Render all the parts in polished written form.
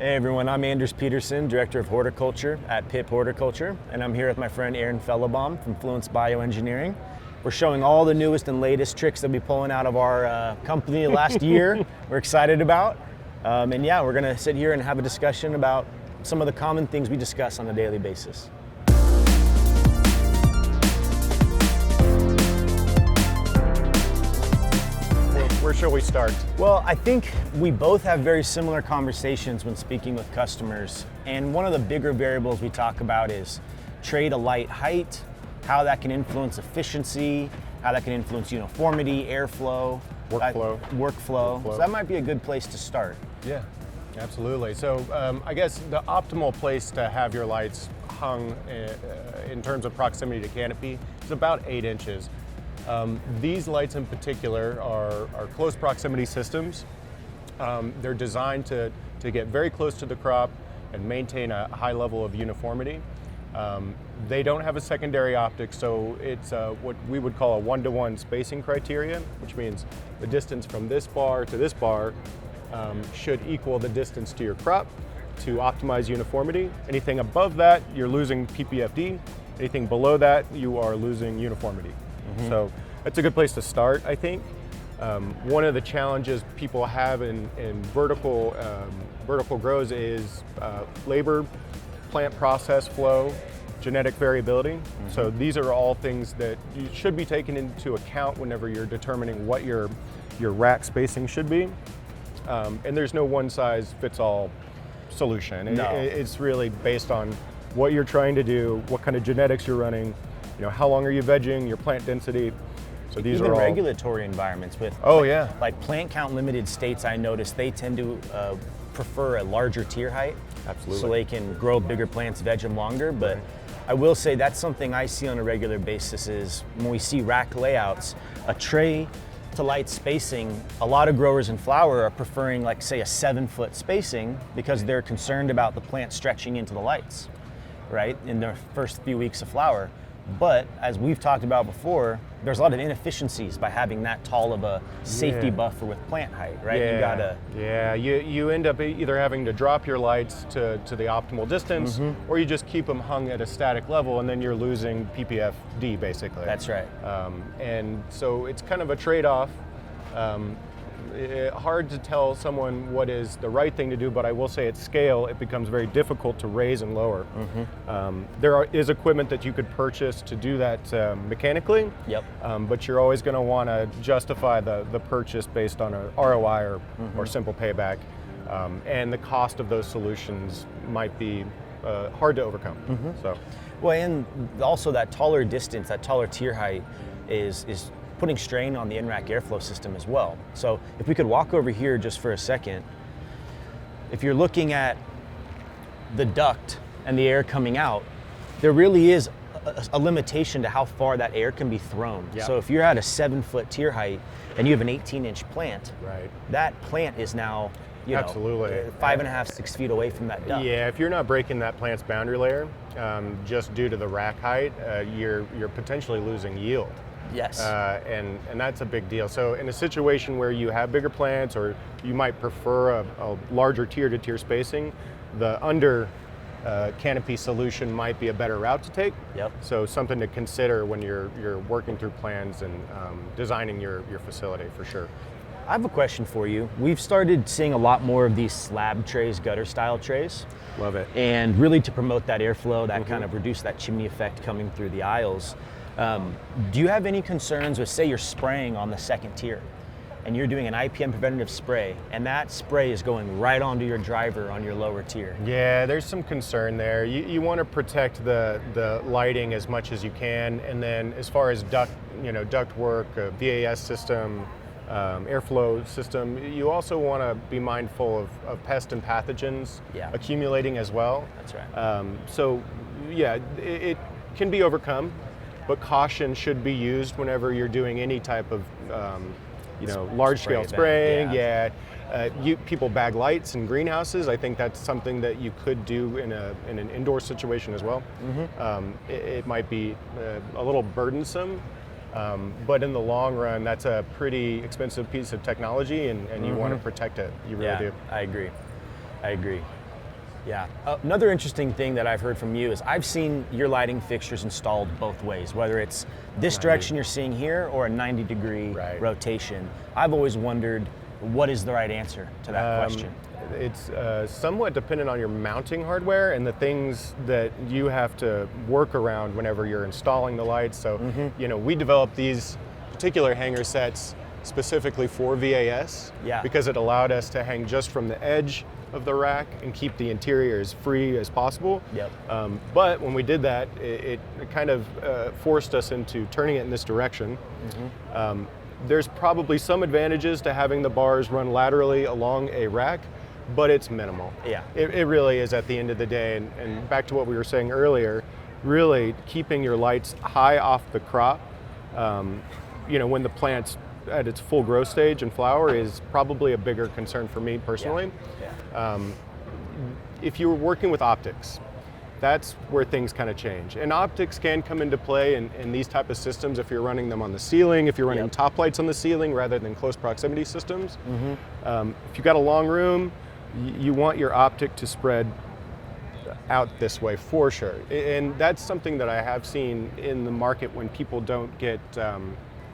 Hey everyone, I'm Anders Peterson, Director of Horticulture at Pipp Horticulture, and I'm here with my friend Fellebaum from Fluence Bioengineering. We're showing all the newest and latest tricks that we're pulling out of our company last year. We're excited about. And yeah, we're gonna sit here and have a discussion about some of the common things we discuss on a daily basis. Where shall we start? Well, I think we both have very similar conversations when speaking with customers. And one of the bigger variables we talk about is tray to light height, how that can influence efficiency, how that can influence uniformity, airflow, workflow. So that might be a good place to start. Yeah, absolutely. So I guess the optimal place to have your lights hung in terms of proximity to canopy is about 8 inches. These lights in particular are close proximity systems. They're designed to get very close to the crop and maintain a high level of uniformity. They don't have a secondary optic, so it's what we would call a 1-to-1 spacing criteria, which means the distance from this bar to this bar should equal the distance to your crop to optimize uniformity. Anything above that, you're losing PPFD. Anything below that, you are losing uniformity. So that's a good place to start, I think. One of the challenges people have in vertical grows is labor, plant process flow, genetic variability. So these are all things that you should be taken into account whenever you're determining what your rack spacing should be. And there's no one-size-fits-all solution. No. It's really based on what you're trying to do, what kind of genetics you're running, how long are you vegging, your plant density. So these Even are all regulatory environments with like plant count limited states, I noticed they tend to prefer a larger tier height. Absolutely. So they can grow bigger plants, veg them longer. But I will say that's something I see on a regular basis is when we see rack layouts, a tray to light spacing, a lot of growers in flower are preferring like say a 7-foot spacing because they're concerned about the plant stretching into the lights, right, in their first few weeks of flower. But as we've talked about before, there's a lot of inefficiencies by having that tall of a safety buffer with plant height, right? You end up either having to drop your lights to the optimal distance, or you just keep them hung at a static level, and then you're losing PPFD basically. That's right. And so it's kind of a trade-off. Hard to tell someone what is the right thing to do, but I will say at scale it becomes very difficult to raise and lower. There is equipment that you could purchase to do that mechanically, but you're always going to want to justify the purchase based on a ROI or simple payback, and the cost of those solutions might be hard to overcome. Well, and also that taller distance, that taller tier height is putting strain on the in-rack airflow system as well. So if we could walk over here just for a second, if you're looking at the duct and the air coming out, there really is a limitation to how far that air can be thrown. So if you're at a 7-foot tier height and you have an 18-inch plant, that plant is now 5.5, 6 feet away from that duct. Yeah, if you're not breaking that plant's boundary layer, just due to the rack height, you're potentially losing yield. Yes. And that's a big deal. So in a situation where you have bigger plants, or you might prefer a larger tier-to-tier spacing, the under canopy solution might be a better route to take. So something to consider when you're working through plans and designing your facility for sure. I have a question for you. We've started seeing a lot more of these slab trays, gutter style trays. Love it. And really to promote that airflow, that kind of reduce that chimney effect coming through the aisles. Do you have any concerns with, say you're spraying on the second tier and you're doing an IPM preventative spray and that spray is going right onto your driver on your lower tier? Yeah, there's some concern there. You want to protect the lighting as much as you can, and then as far as duct work, VAS system, airflow system, you also want to be mindful of pests and pathogens accumulating as well. That's right. So yeah, it can be overcome, but caution should be used whenever you're doing any type of large-scale spraying. People bag lights in greenhouses. I think that's something that you could do in an indoor situation as well. It might be a little burdensome, but in the long run, that's a pretty expensive piece of technology, and you want to protect it. You really do. I agree. Yeah. Another interesting thing that I've heard from you is I've seen your lighting fixtures installed both ways, whether it's this direction you're seeing here or a 90-degree rotation. I've always wondered, what is the right answer to that question? It's somewhat dependent on your mounting hardware and the things that you have to work around whenever you're installing the lights. So, you know, we developed these particular hanger sets specifically for VAS because it allowed us to hang just from the edge of the rack and keep the interior as free as possible. But when we did that, it kind of forced us into turning it in this direction. There's probably some advantages to having the bars run laterally along a rack, but it's minimal. It really is at the end of the day. And back to what we were saying earlier, really keeping your lights high off the crop, you know, when the plant's at its full growth stage and flower is probably a bigger concern for me personally. If you were working with optics, that's where things kind of change. And optics can come into play in these type of systems if you're running them on the ceiling, if you're running top lights on the ceiling rather than close proximity systems. If you've got a long room, you want your optic to spread out this way for sure. And that's something that I have seen in the market when people don't get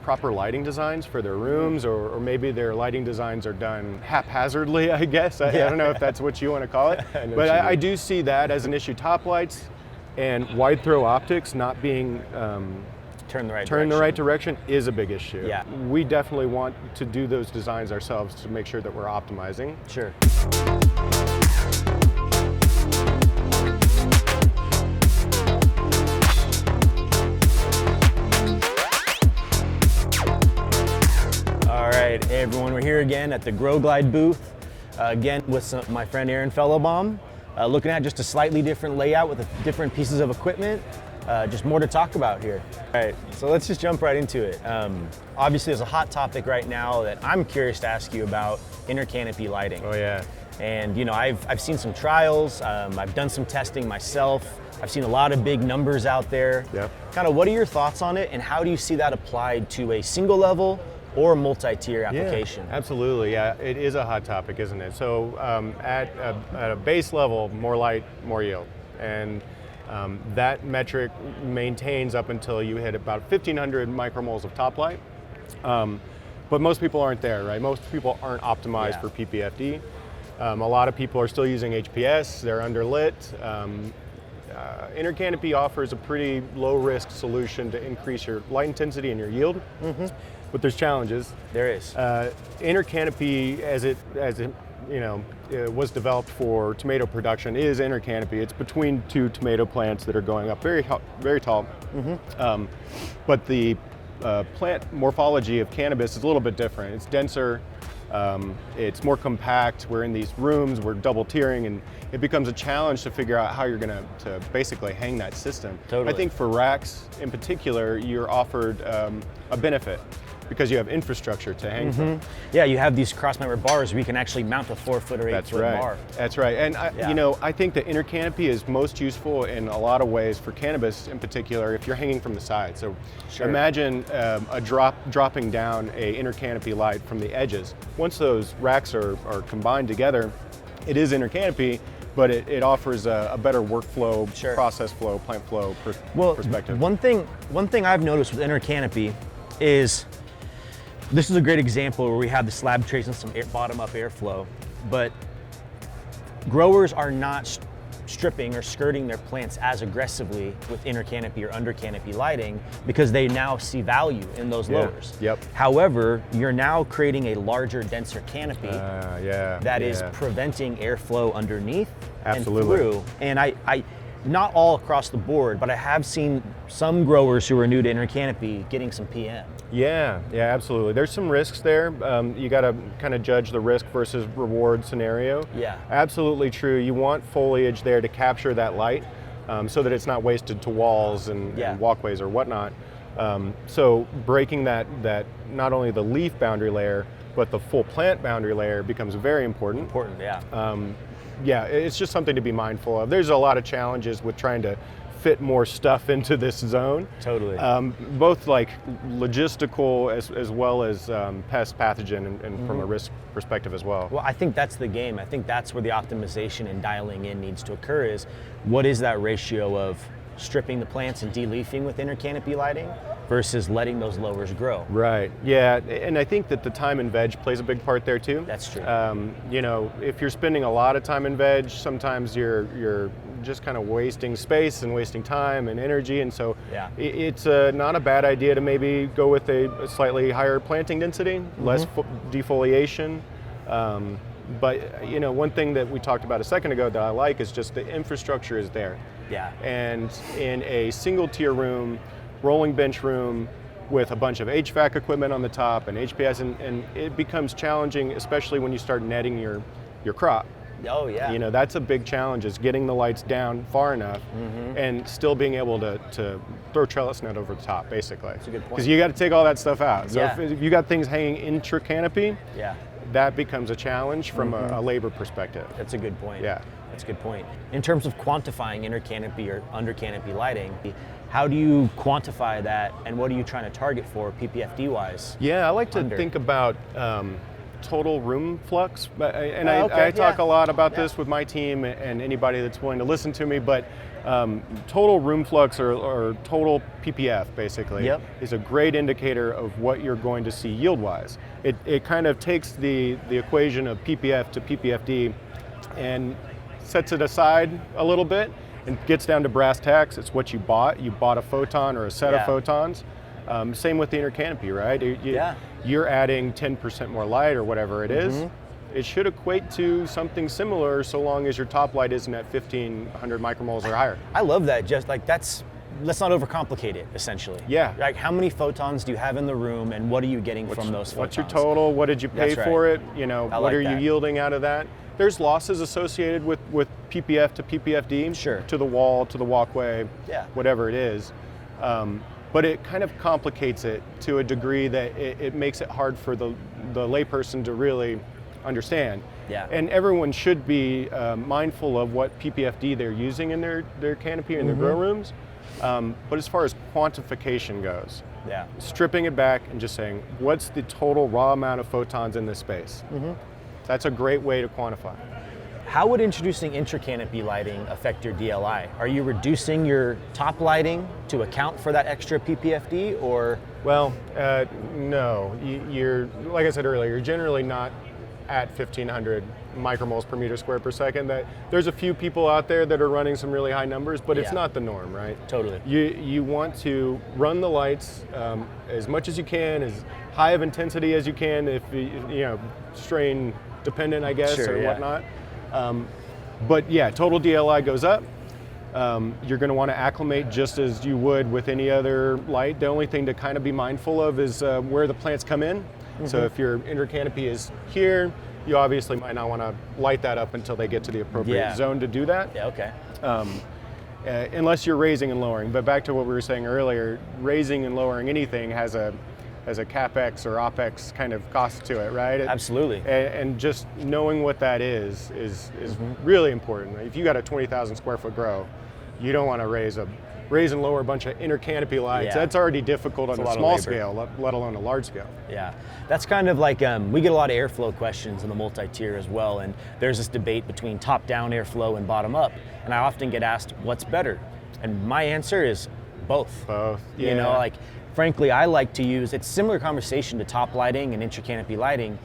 proper lighting designs for their rooms, or maybe their lighting designs are done haphazardly, I guess. I don't know if that's what you want to call it. But I do see that as an issue. Top lights and wide throw optics not being turn the right direction is a big issue. We definitely want to do those designs ourselves to make sure that we're optimizing. Hey everyone, we're here again at the Grow Glide booth, again with my friend Fellebaum, looking at just a slightly different layout with different pieces of equipment, just more to talk about here. All right, so let's just jump right into it. Obviously there's a hot topic right now that I'm curious to ask you about, intercanopy lighting. And you know, I've seen some trials, I've done some testing myself, I've seen a lot of big numbers out there. Kind of what are your thoughts on it, and how do you see that applied to a single level or multi-tier application? Absolutely, it is a hot topic, isn't it? So at a base level, more light, more yield. And that metric maintains up until you hit about 1,500 micromoles of top light. But most people aren't there, right? Most people aren't optimized for PPFD. A lot of people are still using HPS, they're underlit. Intercanopy offers a pretty low-risk solution to increase your light intensity and your yield. But there's challenges. There is. Intercanopy, as it you know, was developed for tomato production, is intercanopy. It's between two tomato plants that are going up very tall. But the plant morphology of cannabis is a little bit different. It's denser. It's more compact. We're in these rooms. We're double tiering, and it becomes a challenge to figure out how you're going to basically hang that system. I think for racks in particular, you're offered a benefit because you have infrastructure to hang from. Yeah, you have these cross-member bars where you can actually mount a 4-foot or 8-foot bar. That's right. And you know, I think the intercanopy is most useful in a lot of ways for cannabis in particular if you're hanging from the side. So imagine dropping down a intercanopy light from the edges. Once those racks are combined together, it is intercanopy, but it offers a better workflow, process flow, plant flow perspective. One thing I've noticed with intercanopy is, this is a great example where we have the slab trays and some bottom-up airflow, but growers are not stripping or skirting their plants as aggressively with intercanopy or undercanopy lighting because they now see value in those lowers. However, you're now creating a larger, denser canopy that is preventing airflow underneath and through. And I not all across the board, but I have seen some growers who are new to intercanopy getting some PM. Yeah, absolutely. There's some risks there. You got to kind of judge the risk versus reward scenario. Absolutely true. You want foliage there to capture that light so that it's not wasted to walls and walkways or whatnot. So breaking that not only the leaf boundary layer, but the full plant boundary layer becomes very important. It's just something to be mindful of. There's a lot of challenges with trying to fit more stuff into this zone. Totally. Both like logistical as well as pest pathogen and from a risk perspective as well. Well, I think that's the game. I think that's where the optimization and dialing in needs to occur is what is that ratio of stripping the plants and de-leafing with intercanopy lighting versus letting those lowers grow. Right, yeah, and I think that the time in veg plays a big part there too. That's true. You know, if you're spending a lot of time in veg, sometimes you're just kind of wasting space and wasting time and energy, and so yeah. It's not a bad idea to maybe go with a slightly higher planting density, less defoliation. But you know, one thing that we talked about a second ago that I like is just the infrastructure is there. Yeah. And in a single tier room, rolling bench room with a bunch of HVAC equipment on the top and HPS, and it becomes challenging, especially when you start netting your crop. Oh yeah. You know, that's a big challenge, is getting the lights down far enough and still being able to throw trellis net over the top, basically. That's a good point. Because you got to take all that stuff out. So Yeah. if you got things hanging intra-canopy, Yeah. that becomes a challenge from a labor perspective. That's a good point. Yeah. That's a good point. In terms of quantifying intercanopy or under canopy lighting, how do you quantify that and what are you trying to target for PPFD wise? Yeah, I like to Under. think about total room flux, and Okay, I talk yeah. a lot about Yeah. this with my team and anybody that's willing to listen to me, but total room flux or total PPF basically Yep. is a great indicator of what you're going to see yield-wise. It kind of takes the equation of PPF to PPFD and sets it aside a little bit and gets down to brass tacks. It's what you bought. You bought a photon or a set Yeah. of photons. Same with the intercanopy, right? Yeah. You're adding 10% more light or whatever it is. It should equate to something similar so long as your top light isn't at 1500 micromoles or higher. I love that. Just like let's not overcomplicate it, essentially. Yeah. Like how many photons do you have in the room and what are you getting from those photons? What's your total? What did you pay That's for right. it? You know, I what like are you that. yielding out of that? There's losses associated with PPF to PPFD, Sure. to the wall, to the walkway, Yeah. whatever it is. But it kind of complicates it to a degree that it makes it hard for the layperson to really understand. Yeah. And everyone should be mindful of what PPFD they're using in their canopy and their grow rooms. But as far as quantification goes, Yeah. stripping it back and just saying, what's the total raw amount of photons in this space? That's a great way to quantify. How would introducing intracanopy lighting affect your DLI? Are you reducing your top lighting to account for that extra PPFD or? Well, no. You're, like I said earlier, you're generally not at 1500 micromoles per meter squared per second. There's a few people out there that are running some really high numbers, but it's Yeah. not the norm, right? Totally. You want to run the lights as much as you can, as high of intensity as you can, if you know, strain dependent, I guess, Sure, or yeah. whatnot. But yeah, total DLI goes up. You're going to want to acclimate just as you would with any other light. The only thing to kind of be mindful of is where the plants come in. So if your intercanopy is here, you obviously might not want to light that up until they get to the appropriate Yeah. zone to do that. Yeah, okay. Unless you're raising and lowering. But back to what we were saying earlier, raising and lowering anything has a CapEx or OpEx kind of cost to it, right? Absolutely. And just knowing what that is really important. If you got a 20,000 square foot grow, you don't want to raise and lower a bunch of intercanopy lights. Yeah. That's already difficult on a a lot of small labor. scale, let alone a large scale. Yeah, that's kind of like, we get a lot of airflow questions in the multi-tier as well, and there's this debate between top-down airflow and bottom-up, and I often get asked, what's better? And my answer is both. Both, yeah. You know, like, frankly, I like to use, it's similar conversation to top lighting and intracanopy lighting,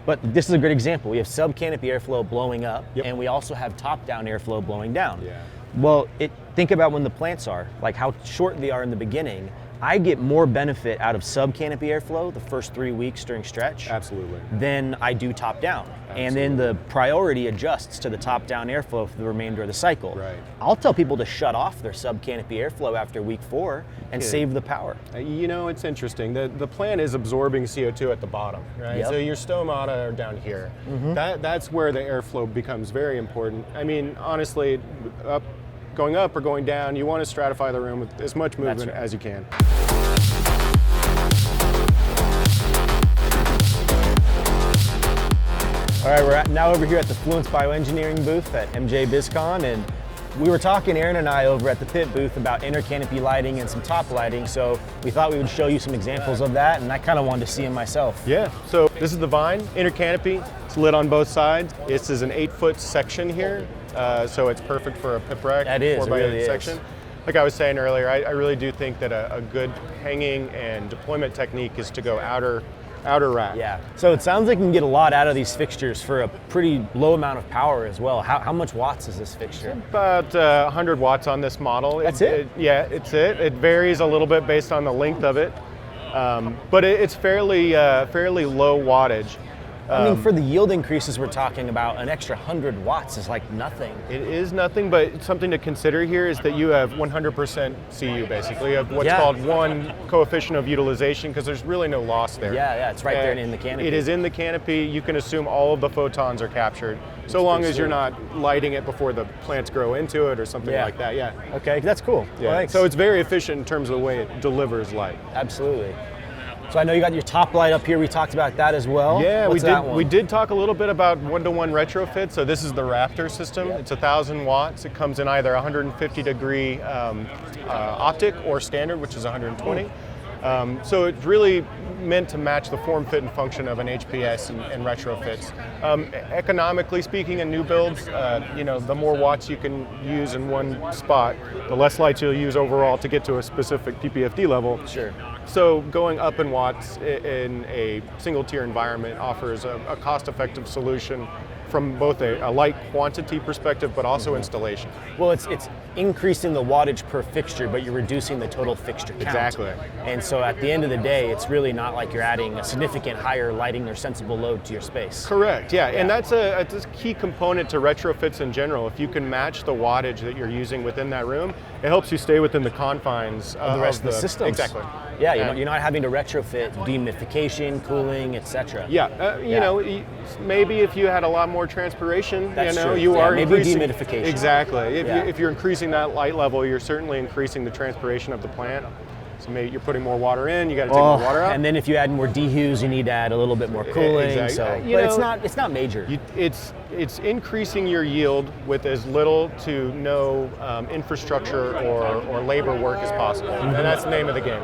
but this is a great example. We have sub-canopy airflow blowing up, and we also have top-down airflow blowing down. Yeah. Well, think about when the plants are, like how short they are in the beginning. I get more benefit out of sub-canopy airflow the first 3 weeks during stretch Absolutely. than I do top-down. And then the priority adjusts to the top-down airflow for the remainder of the cycle. Right. I'll tell people to shut off their sub-canopy airflow after week 4 and save the power. You know, it's interesting. The plant is absorbing CO2 at the bottom, right? Yep. So your stomata are down here. That's where the airflow becomes very important. I mean, honestly, going up or going down, you want to stratify the room with as much movement right. as you can. All right, we're now over here at the Fluence Bioengineering booth at MJ BizCon, and we were talking, Aaron and I, over at the Pipp booth about intracanopy lighting and some top lighting, so we thought we would show you some examples of that, and I kind of wanted to see them myself. Yeah, so this is the vine, intracanopy. It's lit on both sides. This is an 8-foot section here, so it's perfect for a Pipp rack. That is, 4x8 it really section. is. Like I was saying earlier, I really do think that a good hanging and deployment technique is to go outer rack. Yeah, so it sounds like you can get a lot out of these fixtures for a pretty low amount of power as well. How much watts is this fixture? About 100 watts on this model. That's it? Yeah, it's it. It varies a little bit based on the length of it, but it's fairly low wattage. I mean, for the yield increases we're talking about, an extra 100 watts is like nothing. It is nothing, but something to consider here is that you have 100% CU basically. You have what's called one coefficient of utilization, because there's really no loss there. Yeah, it's right there in the canopy. It is in the canopy. You can assume all of the photons are captured, so long as you're not lighting it before the plants grow into it or something like that. Yeah. Okay, that's cool. Yeah. Well, thanks. So it's very efficient in terms of the way it delivers light. Absolutely. So I know you got your top light up here. We talked about that as well. Yeah, What's that one? we did talk a little bit about one-to-one retrofit. So this is the Raptor system. It's 1,000 watts. It comes in either 150 degree optic or standard, which is 120. So it's really meant to match the form, fit, and function of an HPS and retrofits. Economically speaking, in new builds, the more watts you can use in one spot, the less lights you'll use overall to get to a specific PPFD level. Sure. So going up in watts in a single tier environment offers a cost-effective solution from both a light quantity perspective, but also installation. Well, it's increasing the wattage per fixture, but you're reducing the total fixture count. Exactly. And so at the end of the day, it's really not like you're adding a significant higher lighting or sensible load to your space. Correct, yeah. And that's a key component to retrofits in general. If you can match the wattage that you're using within that room, it helps you stay within the confines of the rest of the systems. Exactly. Yeah, you're not having to retrofit dehumidification, cooling, etc. Yeah, you know, maybe if you had a lot more transpiration, That's true. you are maybe increasing dehumidification. Exactly. If you're increasing that light level, you're certainly increasing the transpiration of the plant. So maybe you're putting more water in, you got to take more water out. And then if you add more dehus, you need to add a little bit more cooling. Exactly. So, but it's not major. It's increasing your yield with as little to no infrastructure or labor work as possible, and that's the name of the game.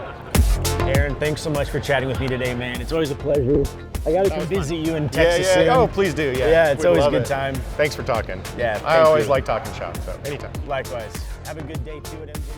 Aaron, thanks so much for chatting with me today, man. It's always a pleasure. I got to come visit you in Texas soon. Oh, please do. Yeah, it's always a good time. Thanks for talking. Yeah, I always like talking shop, so anytime. Likewise. Have a good day too at MJ.